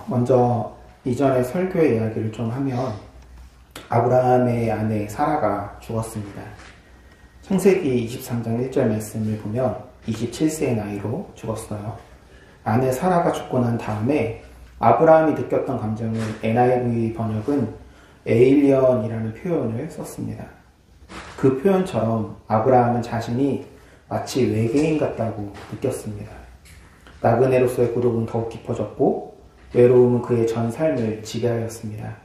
먼저 이전에 설교의 이야기를 좀 하면 아브라함의 아내 사라가 죽었습니다. 창세기 23장 1절 말씀을 보면 27세의 나이로 죽었어요. 아내 사라가 죽고 난 다음에 아브라함이 느꼈던 감정을 NIV 번역은 에일리언이라는 표현을 썼습니다. 그 표현처럼 아브라함은 자신이 마치 외계인 같다고 느꼈습니다. 나그네로서의 고독은 더욱 깊어졌고 외로움은 그의 전 삶을 지배하였습니다.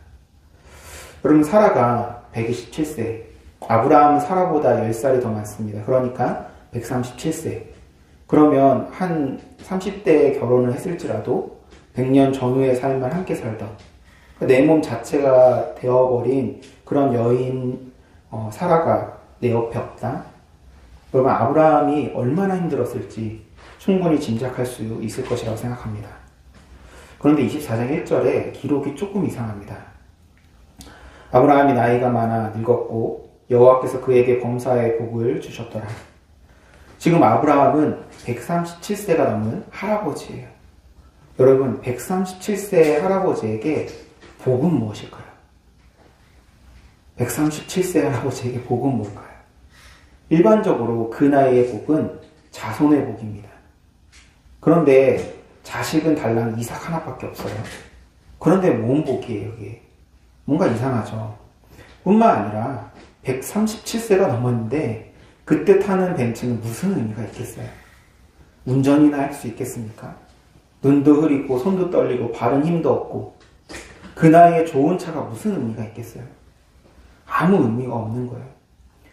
여러분, 사라가 127세, 아브라함은 사라보다 10살이 더 많습니다. 그러니까 137세. 그러면 한 30대에 결혼을 했을지라도 100년 전후의 삶을 함께 살던 내 몸 자체가 되어버린 그런 여인 사라가 내 옆에 없다. 여러분, 아브라함이 얼마나 힘들었을지 충분히 짐작할 수 있을 것이라고 생각합니다. 그런데 24장 1절에 기록이 조금 이상합니다. 아브라함이 나이가 많아 늙었고 여호와께서 그에게 범사의 복을 주셨더라. 지금 아브라함은 137세가 넘은 할아버지예요. 여러분, 137세의 할아버지에게 복은 무엇일까요? 137세 할아버지에게 복은 뭘까요? 일반적으로 그 나이의 복은 자손의 복입니다. 그런데 자식은 달랑 이삭 하나밖에 없어요. 그런데 뭔 복이에요, 이게? 뭔가 이상하죠. 뿐만 아니라 137세가 넘었는데 그때 타는 벤츠는 무슨 의미가 있겠어요? 운전이나 할 수 있겠습니까? 눈도 흐리고 손도 떨리고 발은 힘도 없고 그 나이에 좋은 차가 무슨 의미가 있겠어요? 아무 의미가 없는 거예요.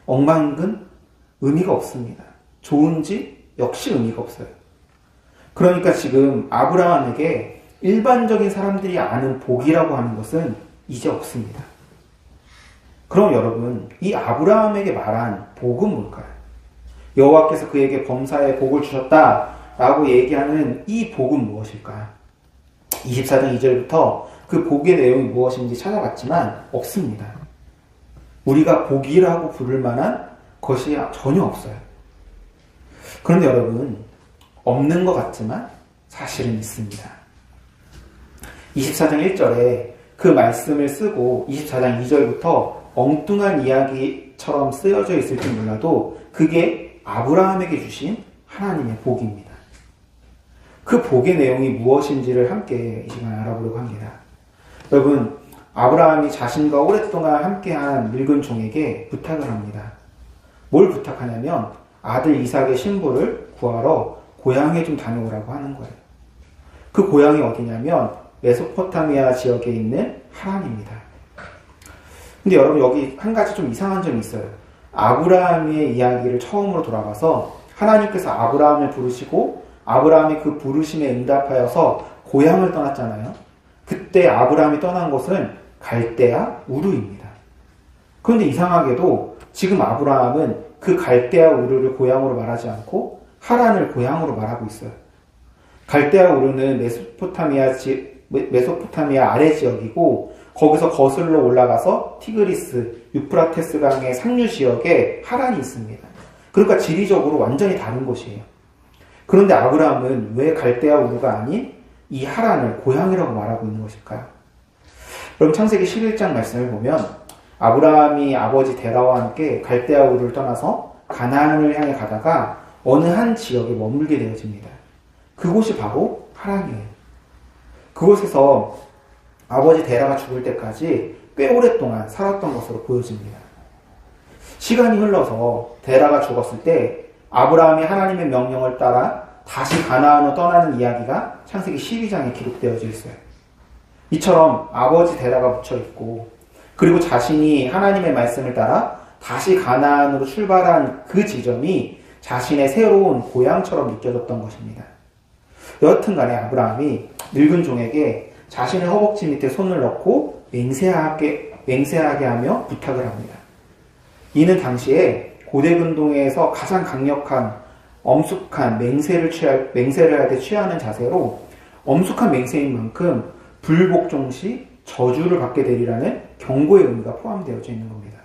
엉망인근 의미가 없습니다. 좋은지 역시 의미가 없어요. 그러니까 지금 아브라함에게 일반적인 사람들이 아는 복이라고 하는 것은 이제 없습니다. 그럼 여러분, 이 아브라함에게 말한 복은 뭘까요? 여호와께서 그에게 범사의 복을 주셨다라고 얘기하는 이 복은 무엇일까요? 24장 2절부터 그 복의 내용이 무엇인지 찾아봤지만 없습니다. 우리가 복이라고 부를 만한 것이 전혀 없어요. 그런데 여러분, 없는 것 같지만 사실은 있습니다. 24장 1절에 그 말씀을 쓰고 24장 2절부터 엉뚱한 이야기처럼 쓰여져 있을지 몰라도 그게 아브라함에게 주신 하나님의 복입니다. 그 복의 내용이 무엇인지를 함께 이 시간에 알아보려고 합니다. 여러분, 아브라함이 자신과 오랫동안 함께한 늙은 종에게 부탁을 합니다. 뭘 부탁하냐면 아들 이삭의 신부를 구하러 고향에 좀 다녀오라고 하는 거예요. 그 고향이 어디냐면 메소포타미아 지역에 있는 하란입니다. 근데 여러분, 여기 한 가지 좀 이상한 점이 있어요. 아브라함의 이야기를 처음으로 돌아가서 하나님께서 아브라함을 부르시고 아브라함이 그 부르심에 응답하여서 고향을 떠났잖아요. 그때 아브라함이 떠난 곳은 갈대아 우르입니다. 그런데 이상하게도 지금 아브라함은 그 갈대아 우르를 고향으로 말하지 않고 하란을 고향으로 말하고 있어요. 갈대아 우르는 메소포타미아 아래 지역이고 거기서 거슬러 올라가서 티그리스, 유프라테스 강의 상류 지역에 하란이 있습니다. 그러니까 지리적으로 완전히 다른 곳이에요. 그런데 아브라함은 왜 갈대아 우르가 아닌 이 하란을 고향이라고 말하고 있는 것일까요? 그럼 창세기 11장 말씀을 보면 아브라함이 아버지 데라와 함께 갈대아 우르를 떠나서 가나안을 향해 가다가 어느 한 지역에 머물게 되어집니다. 그곳이 바로 하란이에요. 그곳에서 아버지 데라가 죽을 때까지 꽤 오랫동안 살았던 것으로 보여집니다. 시간이 흘러서 데라가 죽었을 때 아브라함이 하나님의 명령을 따라 다시 가나안으로 떠나는 이야기가 창세기 12장에 기록되어져 있어요. 이처럼 아버지 데라가 묻혀 있고 그리고 자신이 하나님의 말씀을 따라 다시 가나안으로 출발한 그 지점이 자신의 새로운 고향처럼 느껴졌던 것입니다. 여하튼간에 아브라함이 늙은 종에게 자신의 허벅지 밑에 손을 넣고 맹세하게 하며 부탁을 합니다. 이는 당시에 고대 근동에서 가장 강력한 엄숙한 맹세를 할 때 취하는 자세로 엄숙한 맹세인 만큼 불복종 시 저주를 받게 되리라는 경고의 의미가 포함되어져 있는 겁니다.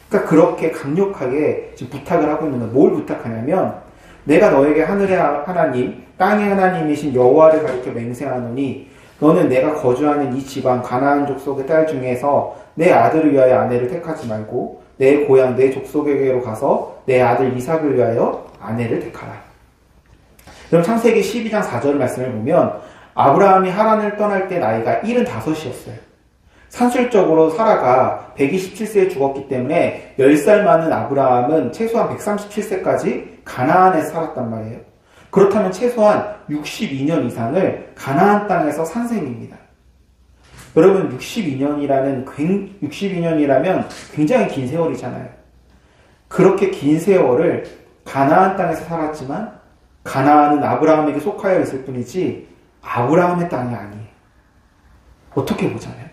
그러니까 그렇게 강력하게 지금 부탁을 하고 있는 건 뭘 부탁하냐면 내가 너에게 하늘의 하나님, 땅의 하나님이신 여호와를 가리켜 맹세하노니 너는 내가 거주하는 이 지방 가나안 족속의 딸 중에서 내 아들을 위하여 아내를 택하지 말고 내 고향 내 족속에게로 가서 내 아들 이삭을 위하여 아내를 택하라. 그럼 창세기 12장 4절 말씀을 보면 아브라함이 하란을 떠날 때 나이가 75이었어요. 산술적으로 사라가 127세에 죽었기 때문에 10살 많은 아브라함은 최소한 137세까지 가나안에서 살았단 말이에요. 그렇다면 최소한 62년 이상을 가나안 땅에서 산 셈입니다. 여러분 62년이라면 굉장히 긴 세월이잖아요. 그렇게 긴 세월을 가나안 땅에서 살았지만 가나안은 아브라함에게 속하여 있을 뿐이지 아브라함의 땅이 아니에요. 어떻게 보잖아요.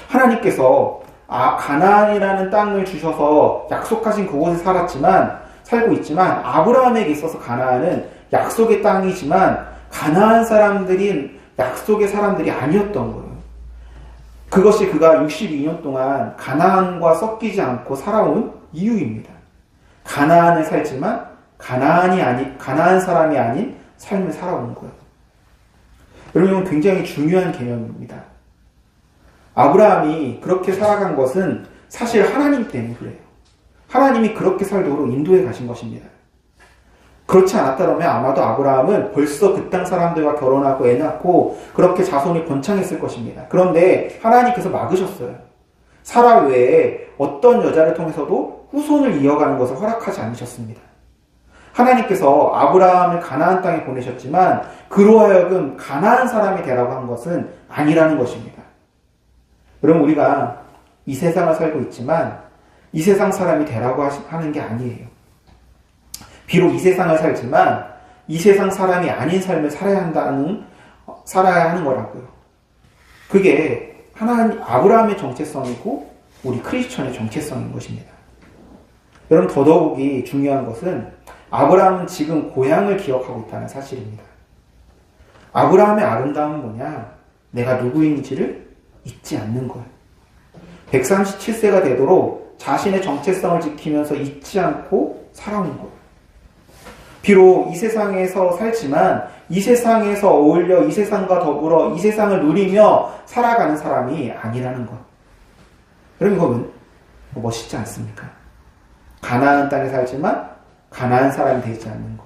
하나님께서 가나안이라는 땅을 주셔서 약속하신 그곳에 살고 있지만 아브라함에게 있어서 가나안은 약속의 땅이지만 가나안 사람들인 약속의 사람들이 아니었던 거예요. 그것이 그가 62년 동안 가나안과 섞이지 않고 살아온 이유입니다. 가나안에 살지만 가나안 사람이 아닌 삶을 살아온 거예요. 여러분, 이건 굉장히 중요한 개념입니다. 아브라함이 그렇게 살아간 것은 사실 하나님 때문에 그래요. 하나님이 그렇게 살도록 인도해 가신 것입니다. 그렇지 않았다면 아마도 아브라함은 벌써 그 땅 사람들과 결혼하고 애 낳고 그렇게 자손이 번창했을 것입니다. 그런데 하나님께서 막으셨어요. 사라 외에 어떤 여자를 통해서도 후손을 이어가는 것을 허락하지 않으셨습니다. 하나님께서 아브라함을 가나안 땅에 보내셨지만 그로 하여금 가나안 사람이 되라고 한 것은 아니라는 것입니다. 여러분, 우리가 이 세상을 살고 있지만 이 세상 사람이 되라고 하는 게 아니에요. 비록 이 세상을 살지만 이 세상 사람이 아닌 삶을 살아야 하는 거라고요. 그게 아브라함의 정체성이고 우리 크리스천의 정체성인 것입니다. 여러분, 더더욱이 중요한 것은 아브라함은 지금 고향을 기억하고 있다는 사실입니다. 아브라함의 아름다움은 뭐냐? 내가 누구인지를 잊지 않는 거예요. 137세가 되도록 자신의 정체성을 지키면서 잊지 않고 살아온 거예요. 비록 이 세상에서 살지만 이 세상에서 어울려 이 세상과 더불어 이 세상을 누리며 살아가는 사람이 아니라는 것. 여러분, 이건 멋있지 않습니까? 가나안 땅에 살지만 가나안 사람이 되지 않는 것.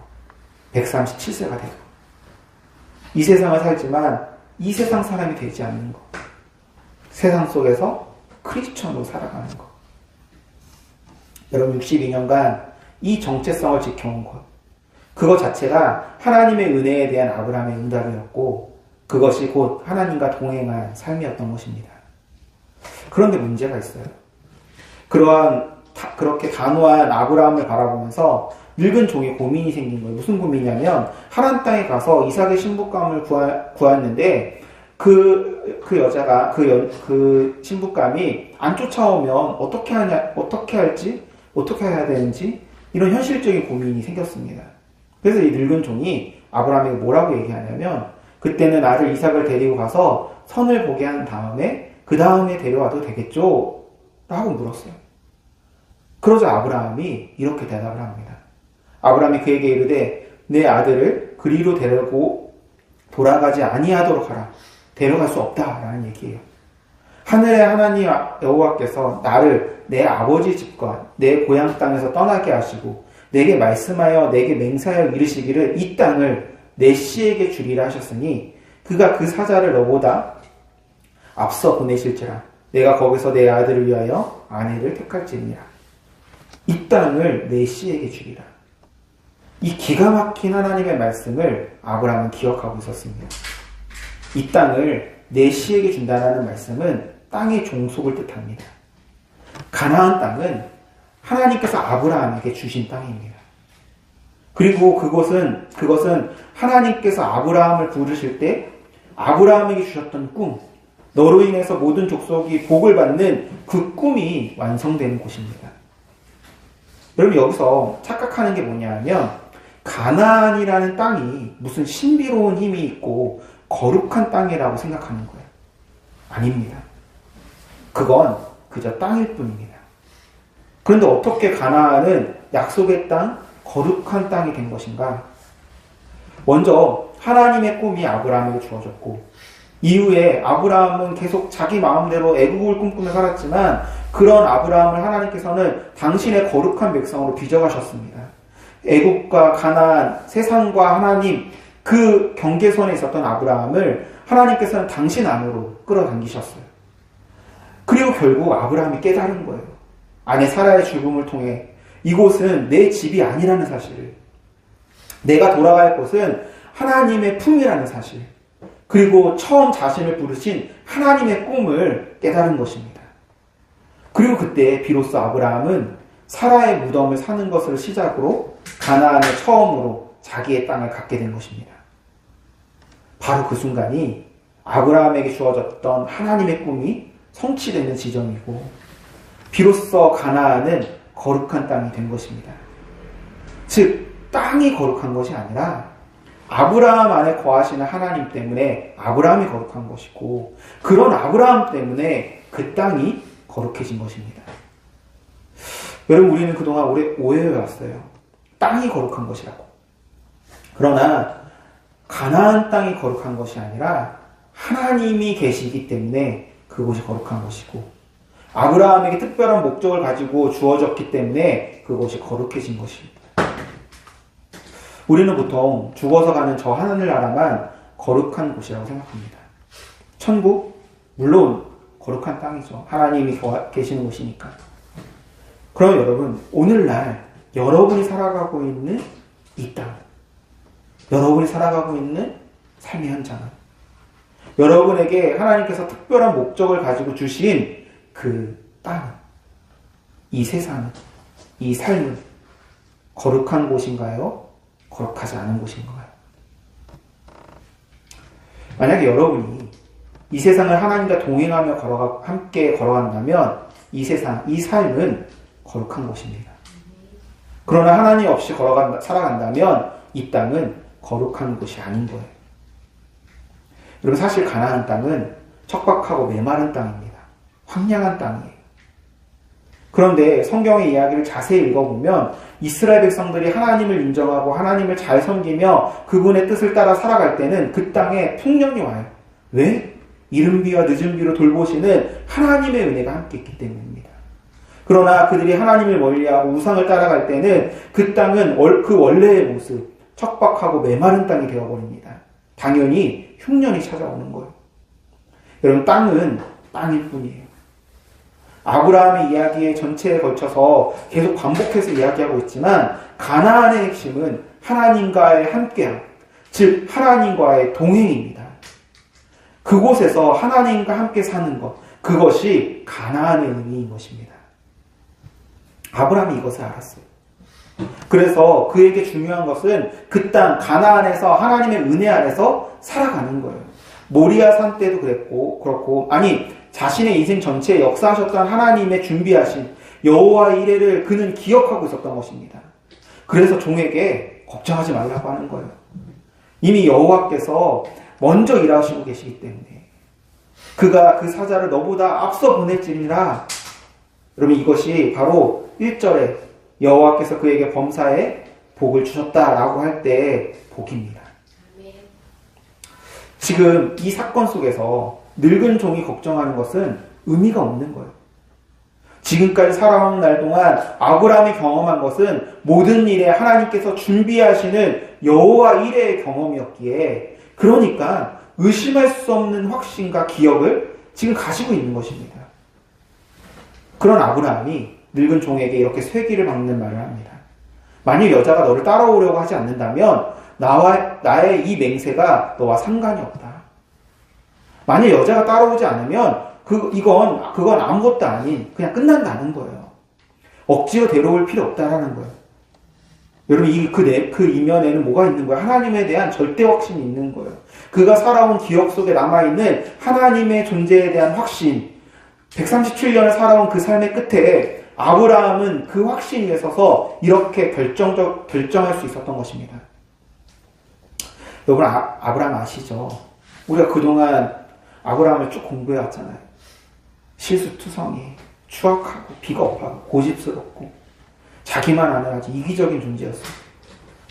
137세가 되고 이 세상을 살지만 이 세상 사람이 되지 않는 것. 세상 속에서 크리스천으로 살아가는 것. 여러분, 62년간 이 정체성을 지켜온 것. 그것 자체가 하나님의 은혜에 대한 아브라함의 응답이었고 그것이 곧 하나님과 동행한 삶이었던 것입니다. 그런데 문제가 있어요. 그렇게 단호한 아브라함을 바라보면서 늙은 종이 고민이 생긴 거예요. 무슨 고민이냐면 하란 땅에 가서 이삭의 신부감을 구했는데 그 여자가 그 신부감이 안 쫓아오면 어떻게 해야 되는지 이런 현실적인 고민이 생겼습니다. 그래서 이 늙은 종이 아브라함에게 뭐라고 얘기하냐면 그때는 아들 이삭을 데리고 가서 선을 보게 한 다음에 그 다음에 데려와도 되겠죠? 라고 물었어요. 그러자 아브라함이 이렇게 대답을 합니다. 아브라함이 그에게 이르되 내 아들을 그리로 데리고 돌아가지 아니하도록 하라. 데려갈 수 없다라는 얘기예요. 하늘의 하나님 여호와께서 나를 내 아버지 집과 내 고향 땅에서 떠나게 하시고 내게 말씀하여 내게 맹세하여 이르시기를 이 땅을 내 씨에게 주리라 하셨으니 그가 그 사자를 너보다 앞서 보내실지라 내가 거기서 내 아들을 위하여 아내를 택할지니라. 이 땅을 내 씨에게 주리라. 이 기가 막힌 하나님의 말씀을 아브라함은 기억하고 있었습니다. 이 땅을 내 씨에게 준다는 말씀은 땅의 종속을 뜻합니다. 가나안 땅은 하나님께서 아브라함에게 주신 땅입니다. 그리고 그것은 하나님께서 아브라함을 부르실 때 아브라함에게 주셨던 꿈, 너로 인해서 모든 족속이 복을 받는 그 꿈이 완성되는 곳입니다. 여러분, 여기서 착각하는 게 뭐냐면 가나안이라는 땅이 무슨 신비로운 힘이 있고 거룩한 땅이라고 생각하는 거예요. 아닙니다. 그건 그저 땅일 뿐입니다. 그런데 어떻게 가나안은 약속의 땅, 거룩한 땅이 된 것인가? 먼저 하나님의 꿈이 아브라함에게 주어졌고, 이후에 아브라함은 계속 자기 마음대로 애국을 꿈꾸며 살았지만 그런 아브라함을 하나님께서는 당신의 거룩한 백성으로 빚어가셨습니다. 애국과 가나안, 세상과 하나님, 그 경계선에 있었던 아브라함을 하나님께서는 당신 안으로 끌어당기셨어요. 그리고 결국 아브라함이 깨달은 거예요. 아내 사라의 죽음을 통해 이곳은 내 집이 아니라는 사실을, 내가 돌아갈 곳은 하나님의 품이라는 사실, 그리고 처음 자신을 부르신 하나님의 꿈을 깨달은 것입니다. 그리고 그때 비로소 아브라함은 사라의 무덤을 사는 것을 시작으로 가나안에 처음으로 자기의 땅을 갖게 된 것입니다. 바로 그 순간이 아브라함에게 주어졌던 하나님의 꿈이 성취되는 지점이고, 비로소 가나안은 거룩한 땅이 된 것입니다. 즉, 땅이 거룩한 것이 아니라 아브라함 안에 거하시는 하나님 때문에 아브라함이 거룩한 것이고, 그런 아브라함 때문에 그 땅이 거룩해진 것입니다. 여러분, 우리는 그동안 오해해왔어요. 땅이 거룩한 것이라고. 그러나 가나안 땅이 거룩한 것이 아니라 하나님이 계시기 때문에 그곳이 거룩한 것이고, 아브라함에게 특별한 목적을 가지고 주어졌기 때문에 그곳이 거룩해진 것입니다. 우리는 보통 죽어서 가는 저 하늘나라만 거룩한 곳이라고 생각합니다. 천국? 물론 거룩한 땅이죠. 하나님이 계시는 곳이니까. 그럼 여러분, 오늘날 여러분이 살아가고 있는 이 땅, 여러분이 살아가고 있는 삶의 현장은, 여러분에게 하나님께서 특별한 목적을 가지고 주신 그 땅은, 이 세상은, 이 삶은 거룩한 곳인가요? 거룩하지 않은 곳인가요? 만약에 여러분이 이 세상을 하나님과 동행하며 함께 걸어간다면 이 세상, 이 삶은 거룩한 곳입니다. 그러나 하나님 없이 살아간다면 이 땅은 거룩한 곳이 아닌 거예요. 여러분, 사실 가나안 땅은 척박하고 메마른 땅입니다. 황량한 땅이에요. 그런데 성경의 이야기를 자세히 읽어보면 이스라엘 백성들이 하나님을 인정하고 하나님을 잘 섬기며 그분의 뜻을 따라 살아갈 때는 그 땅에 풍년이 와요. 왜? 이른 비와 늦은 비로 돌보시는 하나님의 은혜가 함께 있기 때문입니다. 그러나 그들이 하나님을 멀리하고 우상을 따라갈 때는 그 땅은 그 원래의 모습, 척박하고 메마른 땅이 되어버립니다. 당연히 흉년이 찾아오는 거예요. 여러분, 땅은 땅일 뿐이에요. 아브라함의 이야기의 전체에 걸쳐서 계속 반복해서 이야기하고 있지만 가나안의 핵심은 하나님과의 함께함, 즉 하나님과의 동행입니다. 그곳에서 하나님과 함께 사는 것, 그것이 가나안의 의미인 것입니다. 아브라함이 이것을 알았어요. 그래서 그에게 중요한 것은 그 땅 가나안에서 하나님의 은혜 안에서 살아가는 거예요. 모리아 산 때도 그렇고 자신의 인생 전체에 역사하셨던 하나님의 준비하신 여호와의 이레를 그는 기억하고 있었던 것입니다. 그래서 종에게 걱정하지 말라고 하는 거예요. 이미 여호와께서 먼저 일하시고 계시기 때문에 그가 그 사자를 너보다 앞서 보낼지니라. 여러분, 이것이 바로 1절에 여호와께서 그에게 범사에 복을 주셨다라고 할 때의 복입니다. 지금 이 사건 속에서 늙은 종이 걱정하는 것은 의미가 없는 거예요. 지금까지 살아온 날 동안 아브라함이 경험한 것은 모든 일에 하나님께서 준비하시는 여호와 이레의 경험이었기에, 그러니까 의심할 수 없는 확신과 기억을 지금 가지고 있는 것입니다. 그런 아브라함이 늙은 종에게 이렇게 쇠기를 박는 말을 합니다. 만일 여자가 너를 따라오려고 하지 않는다면 나의 이 맹세가 너와 상관이 없다. 만일 여자가 따라오지 않으면 그건 아무것도 아닌 그냥 끝난다는 거예요. 억지로 데려올 필요 없다라는 거예요. 여러분, 그 이면에는 뭐가 있는 거예요? 하나님에 대한 절대 확신이 있는 거예요. 그가 살아온 기억 속에 남아있는 하나님의 존재에 대한 확신, 137년을 살아온 그 삶의 끝에 아브라함은 그 확신 위에 서서 이렇게 결정할 수 있었던 것입니다. 여러분, 아브라함 아시죠? 우리가 그동안 아브라함을 쭉 공부해왔잖아요. 실수투성이, 추악하고 비겁하고 고집스럽고 자기만 아는 아주 이기적인 존재였어요.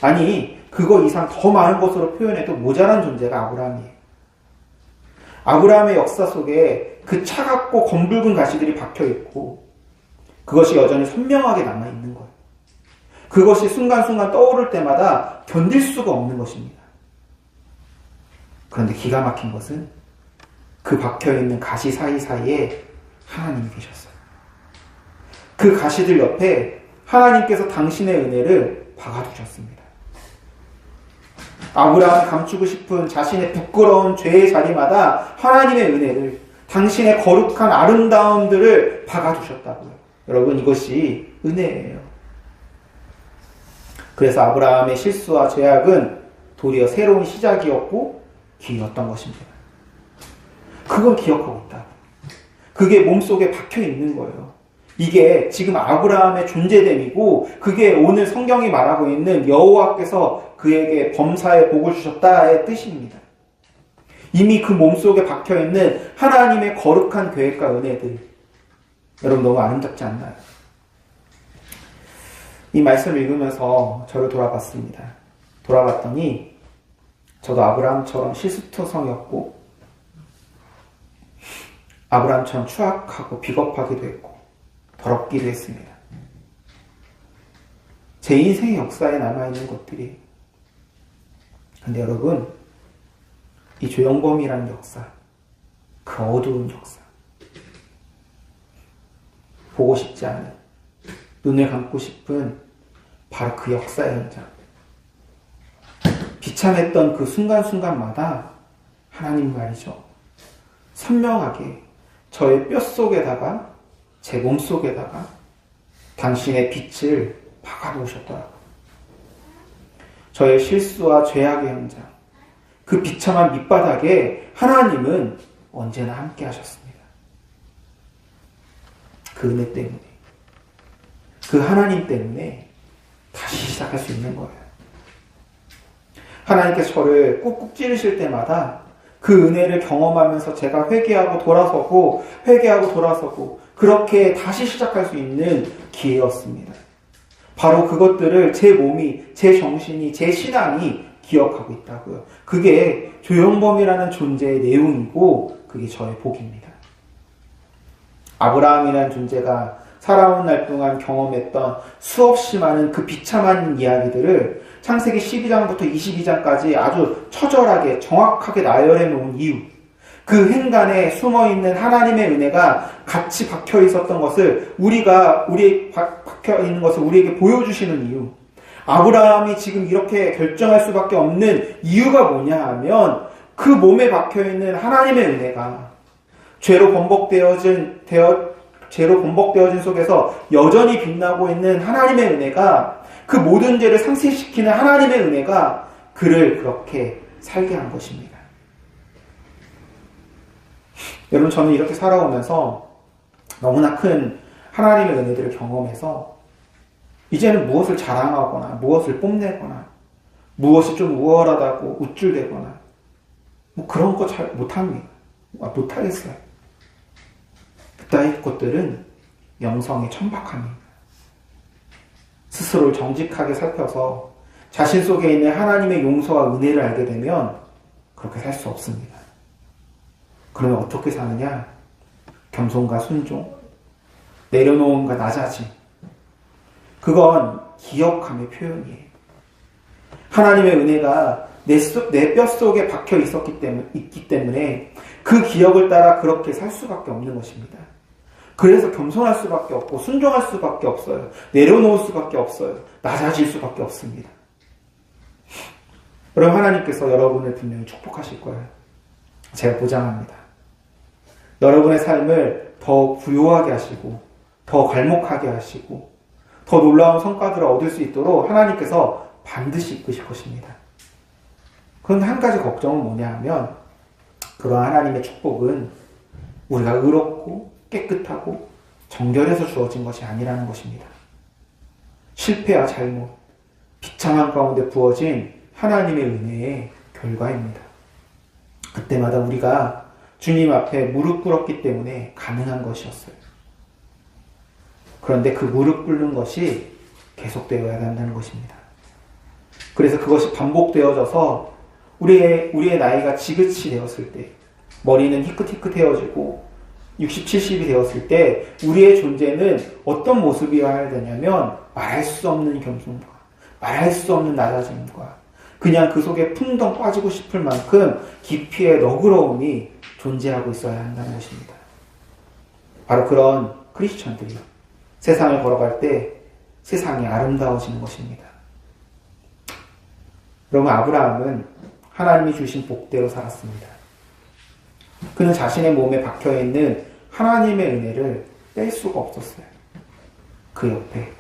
아니, 그거 이상 더 많은 것으로 표현해도 모자란 존재가 아브라함이에요. 아브라함의 역사 속에 그 차갑고 검붉은 가시들이 박혀있고 그것이 여전히 선명하게 남아있는 거예요. 그것이 순간순간 떠오를 때마다 견딜 수가 없는 것입니다. 그런데 기가 막힌 것은 그 박혀있는 가시 사이사이에 하나님이 계셨어요. 그 가시들 옆에 하나님께서 당신의 은혜를 박아두셨습니다. 아브라함이 감추고 싶은 자신의 부끄러운 죄의 자리마다 하나님의 은혜를, 당신의 거룩한 아름다움들을 박아두셨다고요. 여러분, 이것이 은혜예요. 그래서 아브라함의 실수와 죄악은 도리어 새로운 시작이었고 기회였던 것입니다. 그건 기억하고 있다. 그게 몸속에 박혀 있는 거예요. 이게 지금 아브라함의 존재됨이고 그게 오늘 성경이 말하고 있는 여호와께서 그에게 범사에 복을 주셨다의 뜻입니다. 이미 그 몸속에 박혀있는 하나님의 거룩한 계획과 은혜들, 여러분 너무 아름답지 않나요? 이 말씀을 읽으면서 저를 돌아봤습니다. 돌아봤더니 저도 아브라함처럼 실수투성이었고 아브라함처럼 추악하고 비겁하기도 했고 더럽기도 했습니다. 제 인생의 역사에 남아있는 것들이. 근데 여러분, 이 조영범이라는 역사, 그 어두운 역사, 보고 싶지 않은, 눈을 감고 싶은 바로 그 역사의 현장, 비참했던 그 순간순간마다 하나님 말이죠, 선명하게 저의 뼛속에다가 제 몸속에다가 당신의 빛을 박아놓으셨더라고요. 저의 실수와 죄악의 현장, 그 비참한 밑바닥에 하나님은 언제나 함께 하셨습니다. 그 은혜 때문에, 그 하나님 때문에 다시 시작할 수 있는 거예요. 하나님께서 저를 꾹꾹 찌르실 때마다 그 은혜를 경험하면서 제가 회개하고 돌아서고 그렇게 다시 시작할 수 있는 기회였습니다. 바로 그것들을 제 몸이, 제 정신이, 제 신앙이 기억하고 있다고요. 그게 조영범이라는 존재의 내용이고 그게 저의 복입니다. 아브라함이라는 존재가 살아온 날 동안 경험했던 수없이 많은 그 비참한 이야기들을 창세기 12장부터 22장까지 아주 처절하게 정확하게 나열해 놓은 이유, 그 행간에 숨어있는 하나님의 은혜가 같이 박혀 있었던 것을 박혀 있는 것을 우리에게 보여주시는 이유, 아브라함이 지금 이렇게 결정할 수밖에 없는 이유가 뭐냐 하면 그 몸에 박혀 있는 하나님의 은혜가 죄로 번복되어진 속에서 여전히 빛나고 있는 하나님의 은혜가, 그 모든 죄를 상쇄시키는 하나님의 은혜가 그를 그렇게 살게 한 것입니다. 여러분, 저는 이렇게 살아오면서 너무나 큰 하나님의 은혜들을 경험해서 이제는 무엇을 자랑하거나 무엇을 뽐내거나 무엇이 좀 우월하다고 우쭐대거나 뭐 그런 거 잘 못합니다. 못하겠어요. 그따위 것들은 영성의 천박함입니다. 스스로를 정직하게 살펴서 자신 속에 있는 하나님의 용서와 은혜를 알게 되면 그렇게 살 수 없습니다. 그러면 어떻게 사느냐? 겸손과 순종, 내려놓음과 낮아짐. 그건 기억함의 표현이에요. 하나님의 은혜가 내 뼛속에 박혀 있기 때문에 그 기억을 따라 그렇게 살 수밖에 없는 것입니다. 그래서 겸손할 수밖에 없고 순종할 수밖에 없어요. 내려놓을 수밖에 없어요. 낮아질 수밖에 없습니다. 여러분, 하나님께서 여러분을 분명히 축복하실 거예요. 제가 보장합니다. 여러분의 삶을 더 부요하게 하시고 더 갈목하게 하시고 더 놀라운 성과들을 얻을 수 있도록 하나님께서 반드시 이끄실 것입니다. 그런데 한 가지 걱정은 뭐냐 하면 그러한 하나님의 축복은 우리가 의롭고 깨끗하고 정결해서 주어진 것이 아니라는 것입니다. 실패와 잘못, 비참한 가운데 부어진 하나님의 은혜의 결과입니다. 그때마다 우리가 주님 앞에 무릎 꿇었기 때문에 가능한 것이었어요. 그런데 그 무릎 꿇는 것이 계속되어야 한다는 것입니다. 그래서 그것이 반복되어져서 우리의 나이가 지긋이 되었을 때, 머리는 희끗희끗해지고 60, 70이 되었을 때 우리의 존재는 어떤 모습이어야 되냐면 말할 수 없는 겸손과 말할 수 없는 낮아짐과 그냥 그 속에 풍덩 빠지고 싶을 만큼 깊이의 너그러움이 존재하고 있어야 한다는 것입니다. 바로 그런 크리스천들이 세상을 걸어갈 때 세상이 아름다워지는 것입니다. 여러분, 아브라함은 하나님이 주신 복대로 살았습니다. 그는 자신의 몸에 박혀있는 하나님의 은혜를 뺄 수가 없었어요. 그 옆에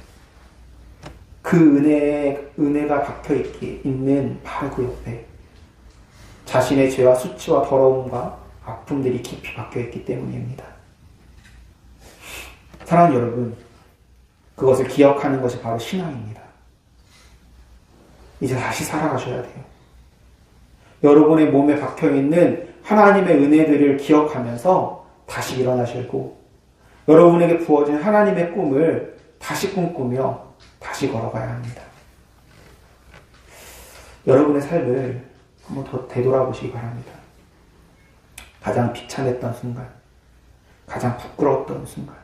그 은혜가 박혀있는 바로 그 옆에 자신의 죄와 수치와 더러움과 아픔들이 깊이 박혀있기 때문입니다. 사랑하는 여러분, 그것을 기억하는 것이 바로 신앙입니다. 이제 다시 살아가셔야 돼요. 여러분의 몸에 박혀있는 하나님의 은혜들을 기억하면서 다시 일어나시고 여러분에게 부어진 하나님의 꿈을 다시 꿈꾸며 다시 걸어가야 합니다. 여러분의 삶을 한번 더 되돌아보시기 바랍니다. 가장 비참했던 순간, 가장 부끄러웠던 순간,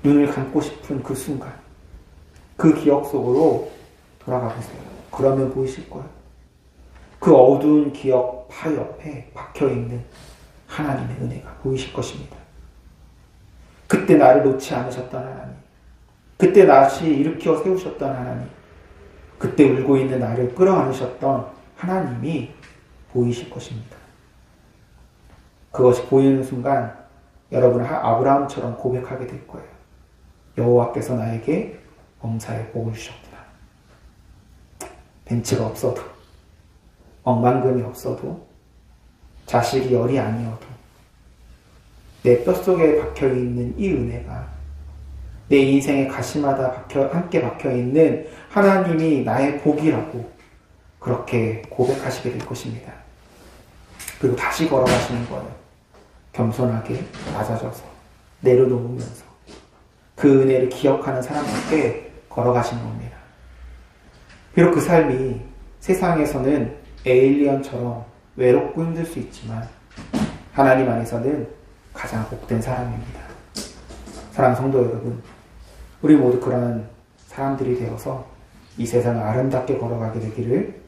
눈을 감고 싶은 그 순간, 그 기억 속으로 돌아가 보세요. 그러면 보이실 거예요. 그 어두운 기억 바로 옆에 박혀있는 하나님의 은혜가 보이실 것입니다. 그때 나를 놓지 않으셨던 하나님, 그때 다시 일으켜 세우셨던 하나님, 그때 울고 있는 나를 끌어안으셨던 하나님이 보이실 것입니다. 그것이 보이는 순간 여러분은 아브라함처럼 고백하게 될 거예요. 여호와께서 나에게 범사에 복을 주셨구나. 벤츠가 없어도, 억만금이 없어도, 자식이 열이 아니어도 내 뼛속에 박혀있는 이 은혜가 내 인생의 가시마다 함께 박혀있는 하나님이 나의 복이라고 그렇게 고백하시게 될 것입니다. 그리고 다시 걸어가시는 거예요. 겸손하게 낮아져서 내려놓으면서 그 은혜를 기억하는 사람답게 걸어가시는 겁니다. 비록 그 삶이 세상에서는 에일리언처럼 외롭고 힘들 수 있지만 하나님 안에서는 가장 복된 사람입니다. 사랑하는 성도 여러분, 우리 모두 그런 사람들이 되어서 이 세상을 아름답게 걸어가게 되기를